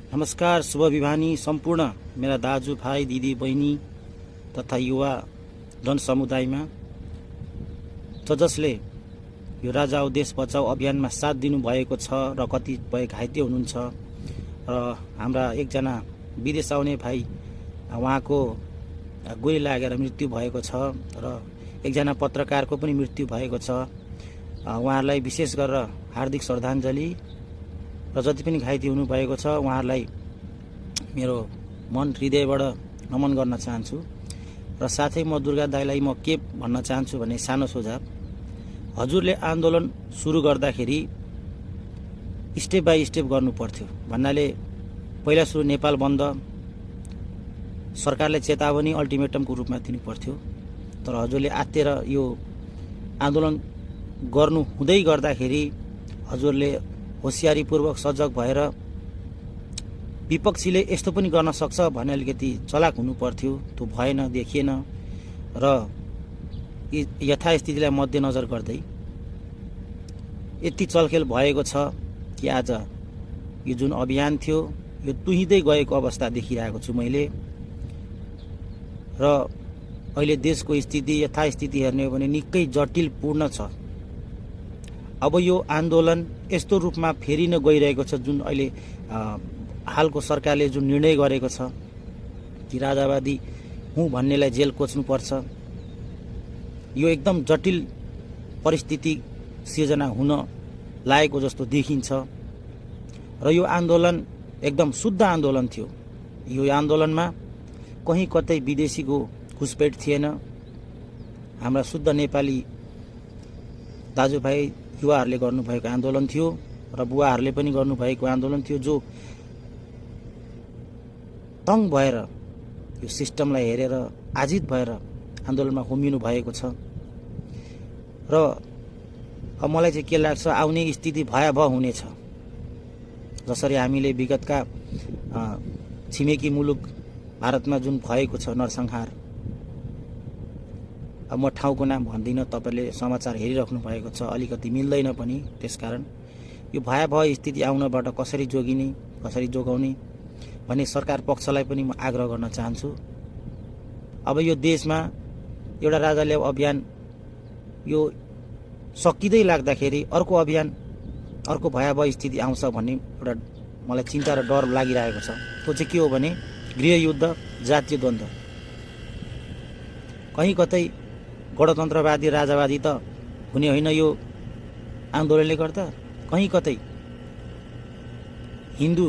नमस्कार, शुभ बिहानी सम्पूर्ण मेरा दाजुभाइ दिदी बहिनी तथा युवा जनसमुदायमा जसले यो राजा औ देश बचाऊ अभियानमा साथ दिनुभएको छ र कतिपय घाइते हुनुहुन्छ र हाम्रा एकजना विदेश आउने भाइ उहाँको गोली लागेर मृत्यु भएको छ र एकजना पत्रकारको पनि मृत्यु भएको छ। उहाँहरूलाई विशेष गरेर हार्दिक श्रद्धाञ्जली र जति पनि घाइते हुनुभएको छ उहाँहरूलाई मेरो मन हृदयबाट नमन गर्न चाहन्छु। र साथै म दुर्गा दाइलाई म के भन्न चाहन्छु भने सानो सुझाव, हजुरले आन्दोलन सुरु गर्दाखेरि स्टेप बाई स्टेप गर्नु पर्थ्यो। भन्नाले पहिला सुरु नेपाल बन्द सरकारले चेतावनी अल्टिमेटमको रूपमा दिनु पर्थ्यो, तर हजुरले आत्तेर यो आन्दोलन गर्नु हुँदै गर्दाखेरि हजुरले होशियारीपूर्वक सजग भएर विपक्षीले यस्तो पनि गर्न सक्छ भन्ने अलिकति चलाक हुनु पर्थ्यो। त्यो भएन, देखिएन र यथास्थितिलाई मध्यनजर गर्दै यति चलखेल भएको छ कि आज यो जुन अभियान थियो यो तुहिँदै गएको अवस्था देखिरहेको छु मैले। र अहिले देशको स्थिति यथास्थिति हेर्ने हो भने निकै जटिलपूर्ण छ। अब यो आन्दोलन यस्तो रूपमा फेरिन गइरहेको छ जुन अहिले हालको सरकारले जुन निर्णय गरेको छ कि राजावादी हुँ भन्नेलाई जेल कोच्नुपर्छ, यो एकदम जटिल परिस्थिति सिर्जना हुन लागेको जस्तो देखिन्छ। र यो आन्दोलन एकदम शुद्ध आन्दोलन थियो। यो आन्दोलनमा कहीँ कतै विदेशीको घुसपेट थिएन। हाम्रा शुद्ध नेपाली दाजुभाइ युवाहरूले गर्नुभएको आन्दोलन थियो र बुवाहरूले पनि गर्नुभएको आन्दोलन थियो, जो तङ भएर यो सिस्टमलाई हेरेर आजित भएर आन्दोलनमा होमिनु भएको छ। र अब मलाई चाहिँ के लाग्छ, आउने स्थिति भयावह हुनेछ। जसरी हामीले विगतका छिमेकी मुलुक भारतमा जुन भएको छ नरसंहार, अब म ठाउँको नाम भन्दिनँ, तपाईँले समाचार हेरिराख्नु भएको छ, अलिकति मिल्दैन पनि। त्यसकारण यो भयावह स्थिति आउनबाट कसरी जोगिने, कसरी जोगाउने भन्ने सरकार पक्षलाई पनि म आग्रह गर्न चाहन्छु। अब यो देशमा एउटा राजाले अभियान यो सकिँदै लाग्दाखेरि अर्को अभियान, अर्को भयावह स्थिति आउँछ भन्ने एउटा मलाई चिन्ता र डर लागिरहेको छ। त्यो चाहिँ के हो भने गृहयुद्ध, जातीय द्वन्द्व। कहीँ कतै गणतन्त्रवादी राजावादी त हुने होइन यो आन्दोलनले गर्दा, कहीँ कतै हिन्दू